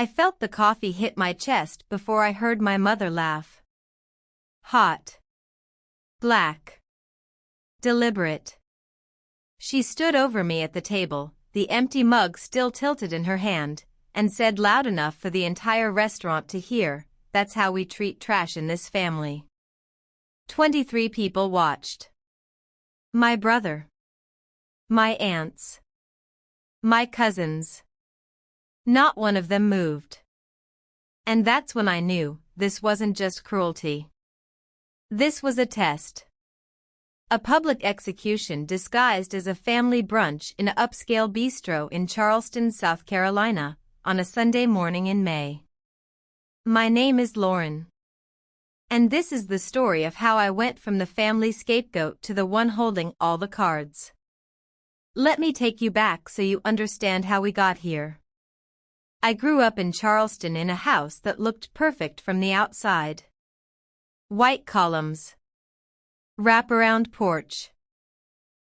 I felt the coffee hit my chest before I heard my mother laugh. Hot. Black. Deliberate. She stood over me at the table, the empty mug still tilted in her hand, and said loud enough for the entire restaurant to hear, "That's how we treat trash in this family." 23 people watched. My brother. My aunts. My cousins. Not one of them moved. And that's when I knew, this wasn't just cruelty. This was a test. A public execution disguised as a family brunch in an upscale bistro in Charleston, South Carolina, on a Sunday morning in May. My name is Lauren. And this is the story of how I went from the family scapegoat to the one holding all the cards. Let me take you back so you understand how we got here. I grew up in Charleston in a house that looked perfect from the outside. White columns. Wraparound porch.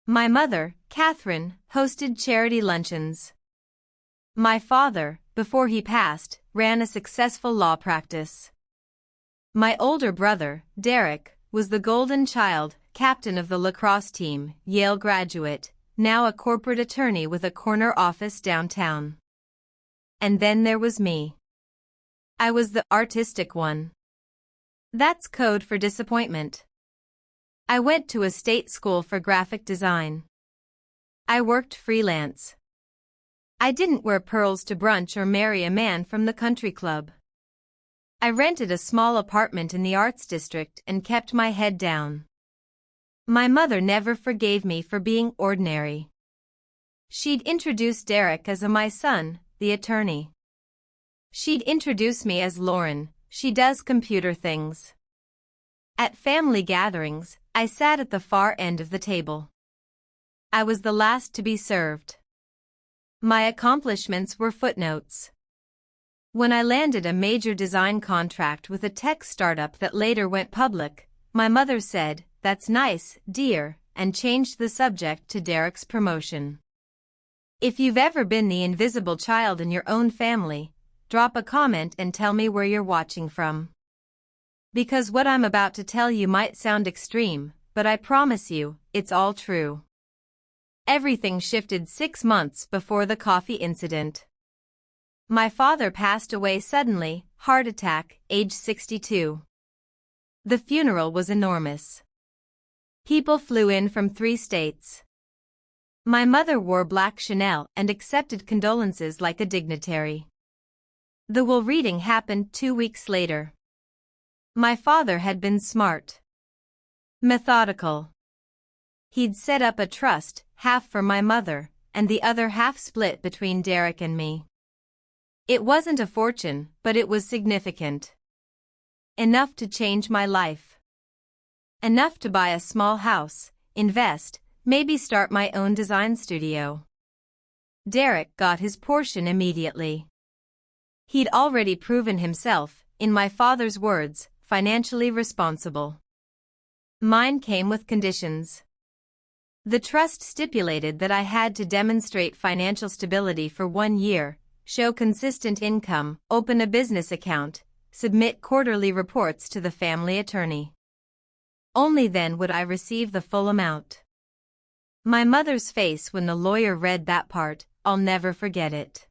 My mother, Catherine, hosted charity luncheons. My father, before he passed, ran a successful law practice. My older brother, Derek, was the golden child, captain of the lacrosse team, Yale graduate, now a corporate attorney with a corner office downtown. And then there was me. I was the artistic one. That's code for disappointment. I went to a state school for graphic design. I worked freelance. I didn't wear pearls to brunch or marry a man from the country club. I rented a small apartment in the arts district and kept my head down. My mother never forgave me for being ordinary. She'd introduce Derek as my son, the attorney. She'd introduce me as Lauren, she does computer things. At family gatherings, I sat at the far end of the table. I was the last to be served. My accomplishments were footnotes. When I landed a major design contract with a tech startup that later went public, my mother said, "That's nice, dear," and changed the subject to Derek's promotion. If you've ever been the invisible child in your own family, drop a comment and tell me where you're watching from. Because what I'm about to tell you might sound extreme, but I promise you, it's all true. Everything shifted 6 months before the coffee incident. My father passed away suddenly, heart attack, age 62. The funeral was enormous. People flew in from 3 states. My mother wore black Chanel and accepted condolences like a dignitary. The will reading happened 2 weeks later. My father had been smart. Methodical. He'd set up a trust, half for my mother, and the other half split between Derek and me. It wasn't a fortune, but it was significant. Enough to change my life. Enough to buy a small house, invest, maybe start my own design studio. Derek got his portion immediately. He'd already proven himself, in my father's words, financially responsible. Mine came with conditions. The trust stipulated that I had to demonstrate financial stability for 1 year, show consistent income, open a business account, submit quarterly reports to the family attorney. Only then would I receive the full amount. My mother's face when the lawyer read that part, I'll never forget it.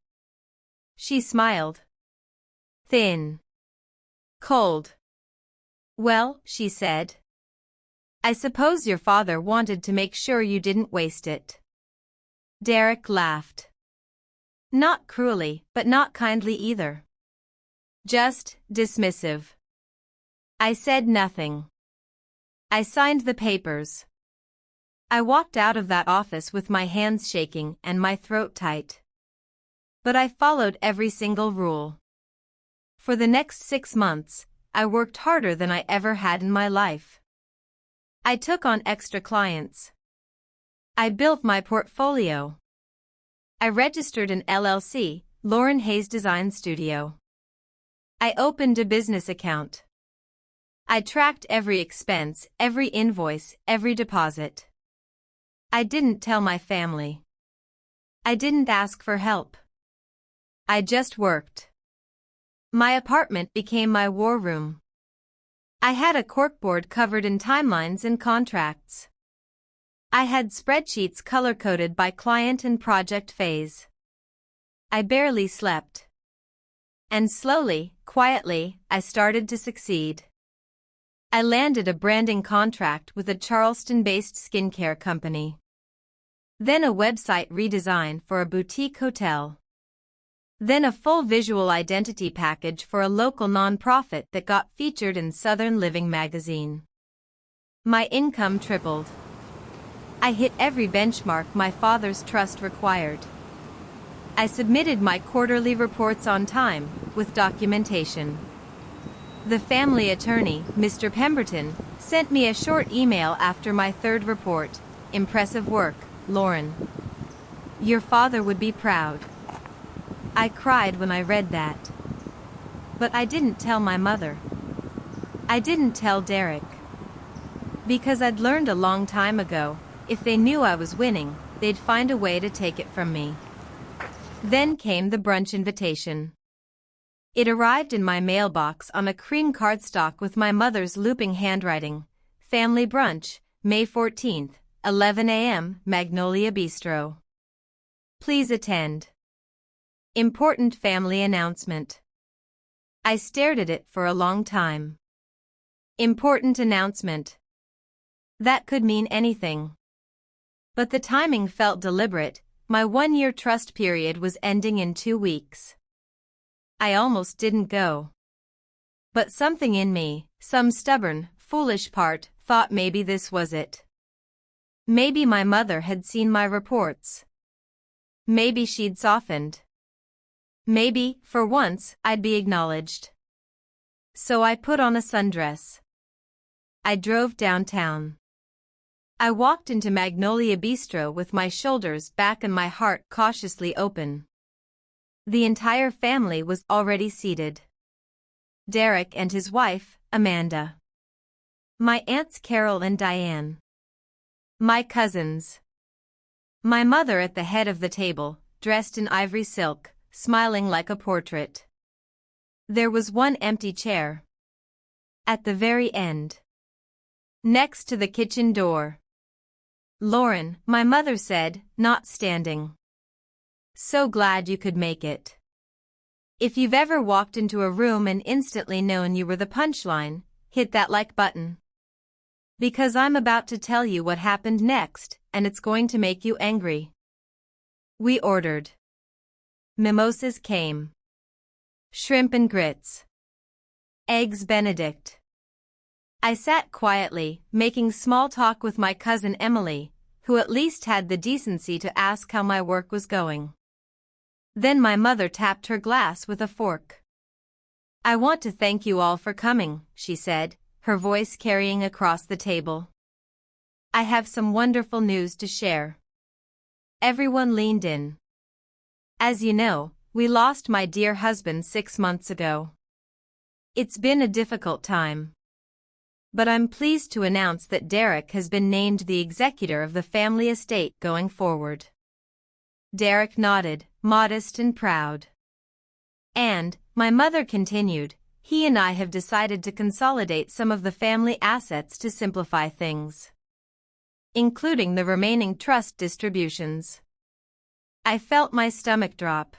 She smiled. Thin. Cold. "Well," she said, "I suppose your father wanted to make sure you didn't waste it." Derek laughed. Not cruelly, but not kindly either. Just dismissive. I said nothing. I signed the papers. I walked out of that office with my hands shaking and my throat tight. But I followed every single rule. For the next 6 months, I worked harder than I ever had in my life. I took on extra clients. I built my portfolio. I registered an LLC, Lauren Hayes Design Studio. I opened a business account. I tracked every expense, every invoice, every deposit. I didn't tell my family. I didn't ask for help. I just worked. My apartment became my war room. I had a corkboard covered in timelines and contracts. I had spreadsheets color-coded by client and project phase. I barely slept. And slowly, quietly, I started to succeed. I landed a branding contract with a Charleston-based skincare company. Then a website redesign for a boutique hotel. Then a full visual identity package for a local nonprofit that got featured in Southern Living magazine. My income tripled. I hit every benchmark my father's trust required. I submitted my quarterly reports on time, with documentation. The family attorney, Mr. Pemberton, sent me a short email after my third report. Impressive work, Lauren. Your father would be proud. I cried when I read that. But I didn't tell my mother. I didn't tell Derek. Because I'd learned a long time ago, if they knew I was winning, they'd find a way to take it from me. Then came the brunch invitation. It arrived in my mailbox on a cream cardstock with my mother's looping handwriting. Family brunch, May 14th, 11 a.m., Magnolia Bistro. Please attend. Important family announcement. I stared at it for a long time. Important announcement. That could mean anything. But the timing felt deliberate. My one-year trust period was ending in 2 weeks. I almost didn't go. But something in me, some stubborn, foolish part, thought maybe this was it. Maybe my mother had seen my reports. Maybe she'd softened. Maybe, for once, I'd be acknowledged. So I put on a sundress. I drove downtown. I walked into Magnolia Bistro with my shoulders back and my heart cautiously open. The entire family was already seated. Derek and his wife, Amanda. My aunts Carol and Diane. My cousins. My mother at the head of the table, dressed in ivory silk, smiling like a portrait. There was one empty chair. At the very end. Next to the kitchen door. Lauren, my mother said, not standing. So glad you could make it. If you've ever walked into a room and instantly known you were the punchline, hit that like button. Because I'm about to tell you what happened next, and it's going to make you angry. We ordered. Mimosas came. Shrimp and grits. Eggs Benedict. I sat quietly, making small talk with my cousin Emily, who at least had the decency to ask how my work was going. Then my mother tapped her glass with a fork. I want to thank you all for coming, she said, her voice carrying across the table. I have some wonderful news to share. Everyone leaned in. As you know, we lost my dear husband 6 months ago. It's been a difficult time. But I'm pleased to announce that Derek has been named the executor of the family estate going forward. Derek nodded, modest and proud. And, my mother continued, he and I have decided to consolidate some of the family assets to simplify things. Including the remaining trust distributions. I felt my stomach drop.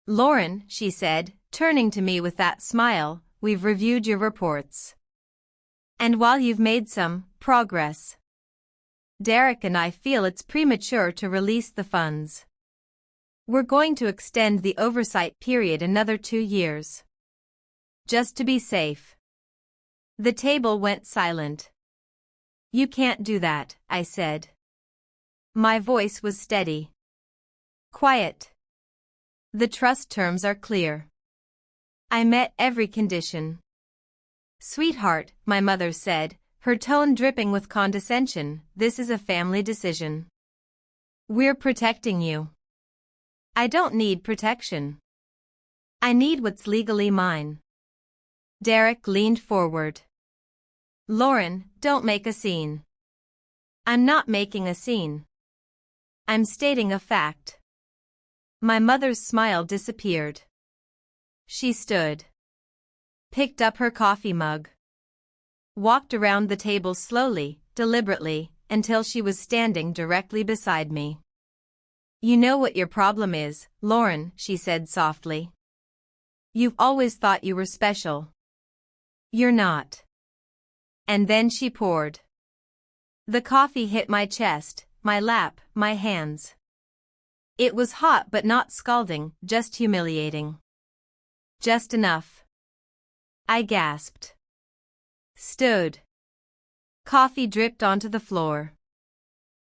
Lauren, she said, turning to me with that smile, we've reviewed your reports. And while you've made some progress, Derek and I feel it's premature to release the funds. We're going to extend the oversight period another 2 years. Just to be safe. The table went silent. You can't do that, I said. My voice was steady. Quiet. The trust terms are clear. I met every condition. Sweetheart, my mother said, her tone dripping with condescension, this is a family decision. We're protecting you. I don't need protection. I need what's legally mine. Derek leaned forward. Lauren, don't make a scene. I'm not making a scene. I'm stating a fact. My mother's smile disappeared. She stood, picked up her coffee mug, walked around the table slowly, deliberately, until she was standing directly beside me. "You know what your problem is, Lauren," she said softly. "You've always thought you were special. You're not." And then she poured. The coffee hit my chest, my lap, my hands. It was hot but not scalding, just humiliating. "Just enough." I gasped. Stood. Coffee dripped onto the floor.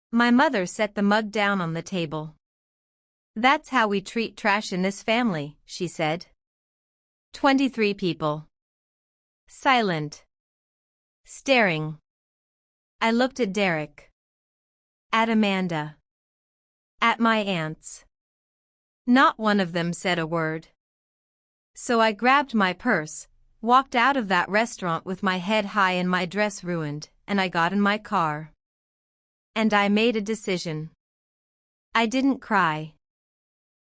My mother set the mug down on the table. "That's how we treat trash in this family," she said. 23 people. Silent. Staring. I looked at Derek. At Amanda. At my aunts. Not one of them said a word. So I grabbed my purse, walked out of that restaurant with my head high and my dress ruined, and I got in my car. And I made a decision. I didn't cry.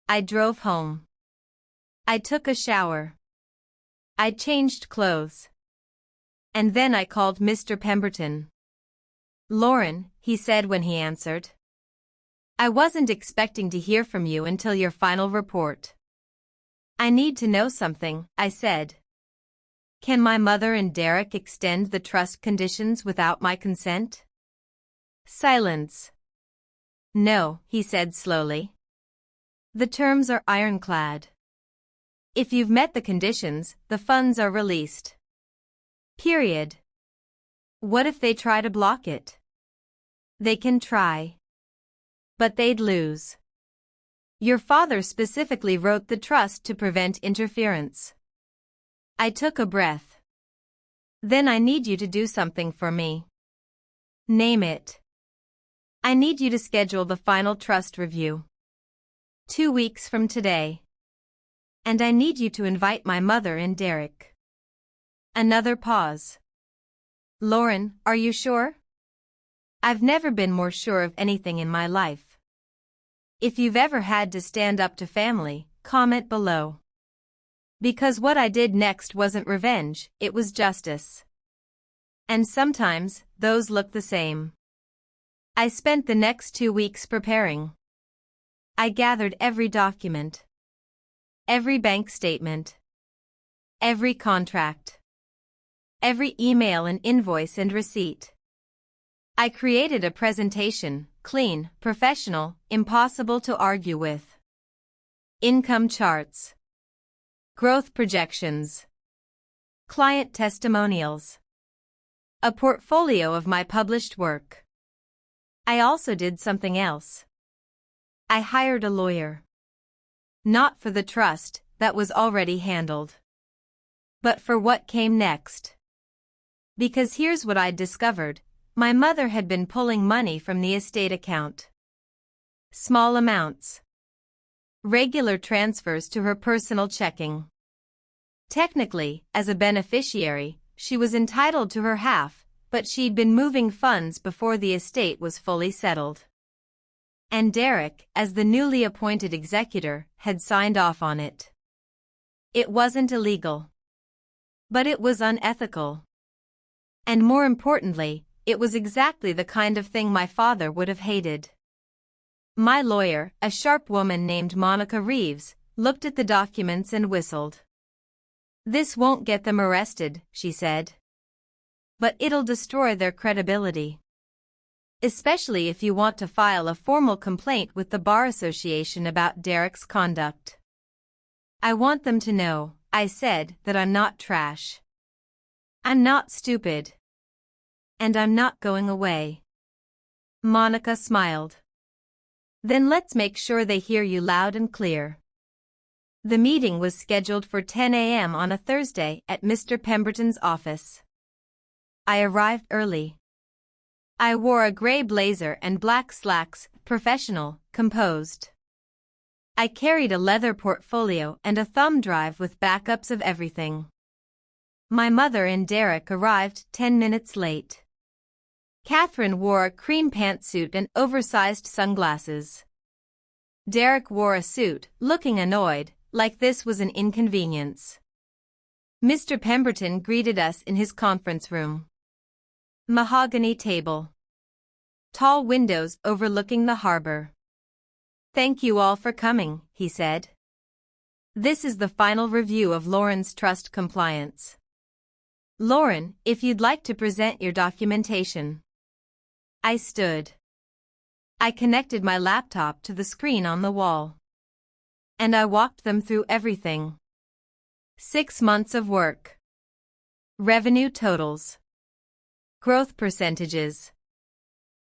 I drove home. I took a shower. I changed clothes. And then I called Mr. Pemberton. "Lauren," he said when he answered. "I wasn't expecting to hear from you until your final report." "I need to know something," I said. "Can my mother and Derek extend the trust conditions without my consent?" Silence. "No," he said slowly. "The terms are ironclad. If you've met the conditions, the funds are released. Period." "What if they try to block it?" "They can try. But they'd lose. Your father specifically wrote the trust to prevent interference." I took a breath. "Then I need you to do something for me." "Name it." "I need you to schedule the final trust review. 2 weeks from today. And I need you to invite my mother and Derek." Another pause. "Lauren, are you sure?" "I've never been more sure of anything in my life." If you've ever had to stand up to family, comment below. Because what I did next wasn't revenge, it was justice. And sometimes, those look the same. I spent the next 2 weeks preparing. I gathered every document. Every bank statement. Every contract. Every email and invoice and receipt. I created a presentation, clean, professional, impossible to argue with. Income charts. Growth projections. Client testimonials. A portfolio of my published work. I also did something else. I hired a lawyer. Not for the trust, that was already handled. But for what came next. Because here's what I'd discovered. My mother had been pulling money from the estate account. Small amounts. Regular transfers to her personal checking. Technically, as a beneficiary, she was entitled to her half, but she'd been moving funds before the estate was fully settled. And Derek, as the newly appointed executor, had signed off on it. It wasn't illegal. But it was unethical. And more importantly, it was exactly the kind of thing my father would have hated. My lawyer, a sharp woman named Monica Reeves, looked at the documents and whistled. "This won't get them arrested," she said. "But it'll destroy their credibility. Especially if you want to file a formal complaint with the Bar Association about Derek's conduct." "I want them to know," I said, "that I'm not trash. I'm not stupid. And I'm not going away." Monica smiled. "Then let's make sure they hear you loud and clear." The meeting was scheduled for 10 a.m. on a Thursday at Mr. Pemberton's office. I arrived early. I wore a gray blazer and black slacks, professional, composed. I carried a leather portfolio and a thumb drive with backups of everything. My mother and Derek arrived 10 minutes late. Catherine wore a cream pantsuit and oversized sunglasses. Derek wore a suit, looking annoyed, like this was an inconvenience. Mr. Pemberton greeted us in his conference room. Mahogany table. Tall windows overlooking the harbor. "Thank you all for coming," he said. "This is the final review of Lauren's trust compliance. Lauren, if you'd like to present your documentation." I stood. I connected my laptop to the screen on the wall. And I walked them through everything. 6 months of work. Revenue totals. Growth percentages.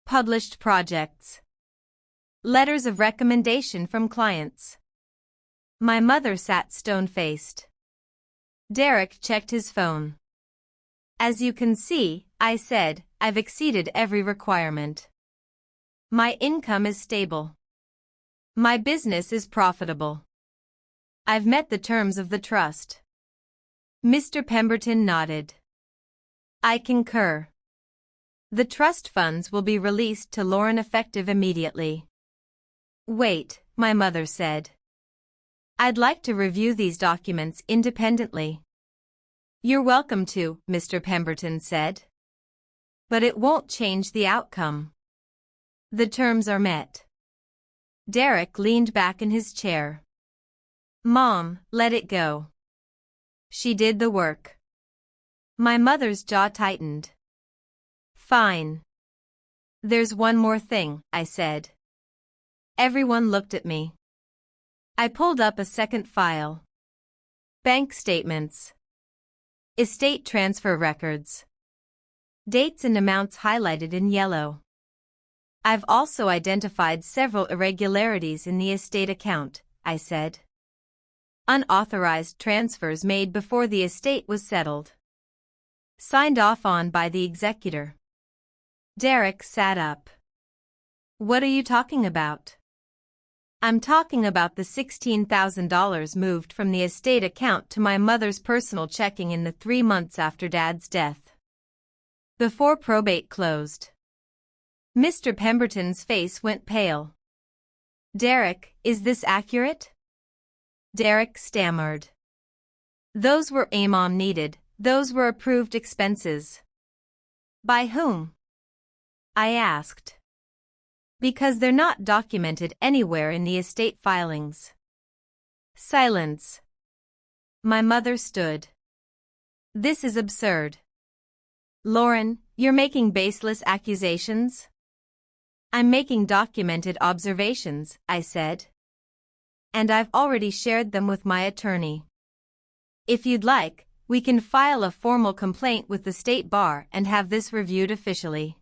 Published projects. Letters of recommendation from clients. My mother sat stone-faced. Derek checked his phone. "As you can see," I said, "I've exceeded every requirement. My income is stable. My business is profitable. I've met the terms of the trust." Mr. Pemberton nodded. "I concur. The trust funds will be released to Lauren effective immediately." "Wait," my mother said. "I'd like to review these documents independently." "You're welcome to," Mr. Pemberton said. "But it won't change the outcome. The terms are met." Derek leaned back in his chair. "Mom, let it go. She did the work." My mother's jaw tightened. "Fine. There's one more thing," I said. Everyone looked at me. I pulled up a second file. Bank statements. Estate transfer records. Dates and amounts highlighted in yellow. "I've also identified several irregularities in the estate account," I said. "Unauthorized transfers made before the estate was settled. Signed off on by the executor." Derek sat up. "What are you talking about?" "I'm talking about the $16,000 moved from the estate account to my mother's personal checking in the 3 months after Dad's death. Before probate closed." Mr. Pemberton's face went pale. "Derek, is this accurate?" Derek stammered. "Those were AMOM needed, those were approved expenses." "By whom?" I asked. "Because they're not documented anywhere in the estate filings." Silence. My mother stood. "This is absurd. Lauren, you're making baseless accusations?" "I'm making documented observations," I said. "And I've already shared them with my attorney. If you'd like, we can file a formal complaint with the state bar and have this reviewed officially.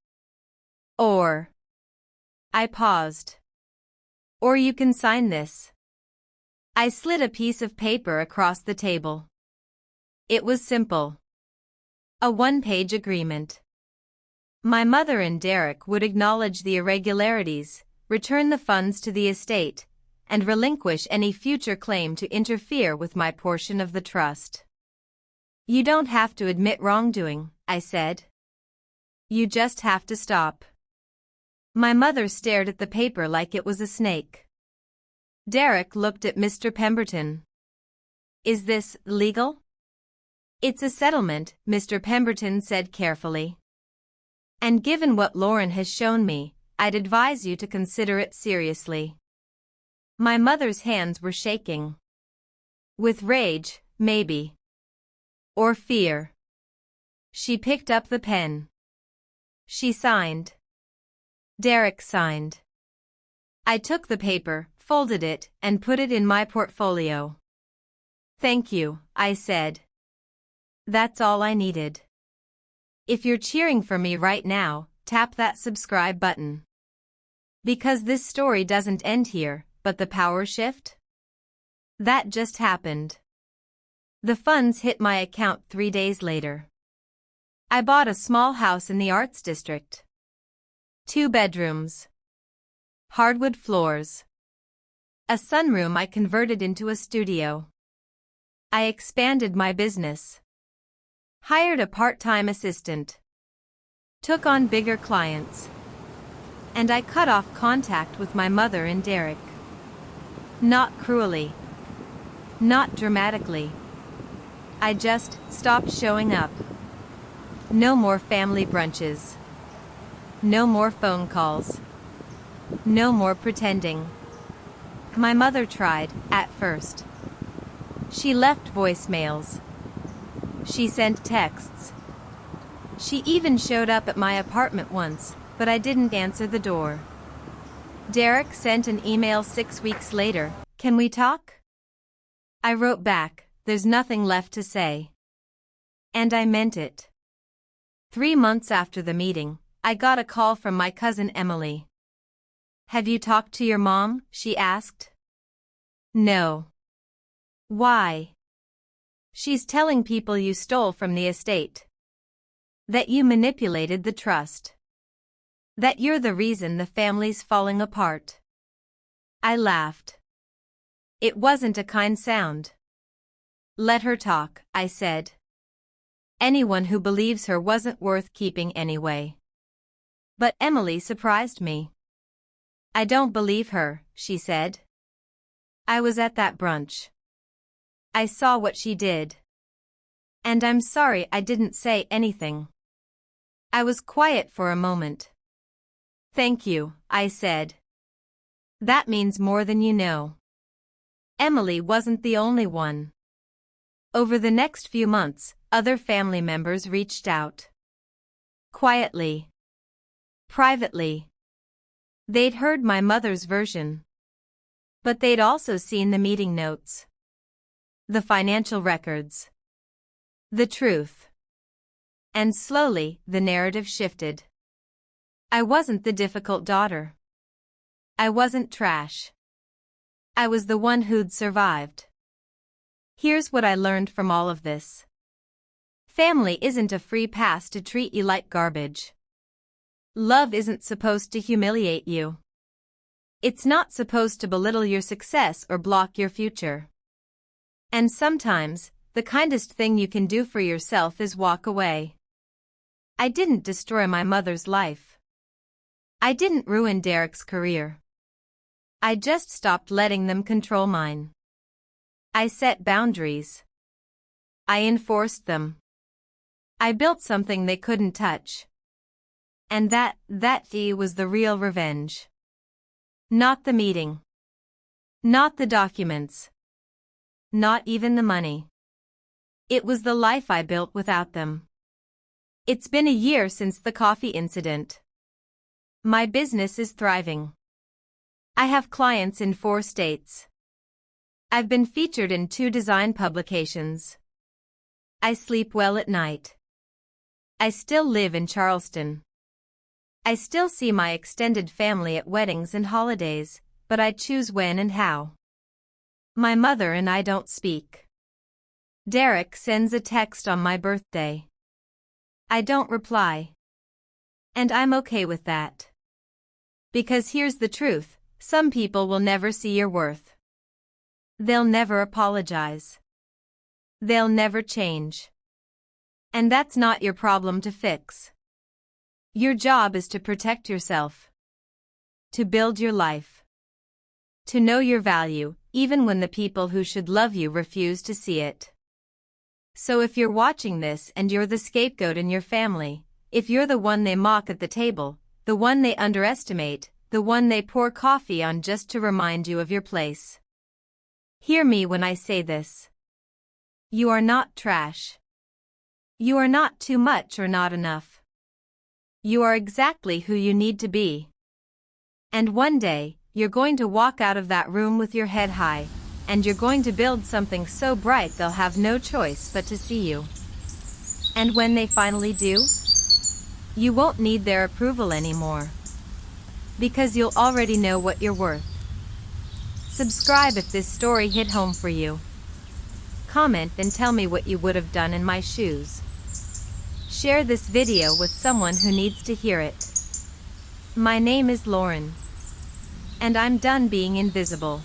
Or..." I paused. "Or you can sign this." I slid a piece of paper across the table. It was simple. A 1-page agreement. My mother and Derek would acknowledge the irregularities, return the funds to the estate, and relinquish any future claim to interfere with my portion of the trust. "You don't have to admit wrongdoing," I said. "You just have to stop." My mother stared at the paper like it was a snake. Derek looked at Mr. Pemberton. "Is this legal?" "It's a settlement," Mr. Pemberton said carefully. "And given what Lauren has shown me, I'd advise you to consider it seriously." My mother's hands were shaking. With rage, maybe. Or fear. She picked up the pen. She signed. Derek signed. I took the paper, folded it, and put it in my portfolio. "Thank you," I said. That's all I needed. If you're cheering for me right now, tap that subscribe button. Because this story doesn't end here, but the power shift? That just happened. The funds hit my account 3 days later. I bought a small house in the Arts District. 2 bedrooms. Hardwood floors. A sunroom I converted into a studio. I expanded my business. Hired a part-time assistant. Took on bigger clients. And I cut off contact with my mother and Derek. Not cruelly. Not dramatically. I just stopped showing up. No more family brunches. No more phone calls. No more pretending. My mother tried, at first. She left voicemails. She sent texts. She even showed up at my apartment once, but I didn't answer the door. Derek sent an email 6 weeks later, "Can we talk?" I wrote back, "There's nothing left to say." And I meant it. 3 months after the meeting, I got a call from my cousin Emily. "Have you talked to your mom?" she asked. "No." "Why?" "She's telling people you stole from the estate. That you manipulated the trust. That you're the reason the family's falling apart." I laughed. It wasn't a kind sound. "Let her talk," I said. Anyone who believes her wasn't worth keeping anyway. But Emily surprised me. "I don't believe her," she said. "I was at that brunch. I saw what she did. And I'm sorry I didn't say anything." I was quiet for a moment. "Thank you," I said. "That means more than you know." Emily wasn't the only one. Over the next few months, other family members reached out. Quietly. Privately. They'd heard my mother's version. But they'd also seen the meeting notes. The financial records. The truth. And slowly, the narrative shifted. I wasn't the difficult daughter. I wasn't trash. I was the one who'd survived. Here's what I learned from all of this. Family isn't a free pass to treat you like garbage. Love isn't supposed to humiliate you. It's not supposed to belittle your success or block your future. And sometimes, the kindest thing you can do for yourself is walk away. I didn't destroy my mother's life. I didn't ruin Derek's career. I just stopped letting them control mine. I set boundaries. I enforced them. I built something they couldn't touch. And that was the real revenge. Not the meeting. Not the documents. Not even the money. It was the life I built without them. It's been a year since the coffee incident. My business is thriving. I have clients in 4 states. I've been featured in 2 design publications. I sleep well at night. I still live in Charleston. I still see my extended family at weddings and holidays, but I choose when and how. My mother and I don't speak. Derek sends a text on my birthday. I don't reply. And I'm okay with that. Because here's the truth, some people will never see your worth. They'll never apologize. They'll never change. And that's not your problem to fix. Your job is to protect yourself. To build your life. To know your value, even when the people who should love you refuse to see it. So if you're watching this and you're the scapegoat in your family, if you're the one they mock at the table, the one they underestimate, the one they pour coffee on just to remind you of your place. Hear me when I say this. You are not trash. You are not too much or not enough. You are exactly who you need to be. And one day, you're going to walk out of that room with your head high, and you're going to build something so bright they'll have no choice but to see you. And when they finally do, you won't need their approval anymore. Because you'll already know what you're worth. Subscribe if this story hit home for you. Comment and tell me what you would have done in my shoes. Share this video with someone who needs to hear it. My name is Lauren. And I'm done being invisible.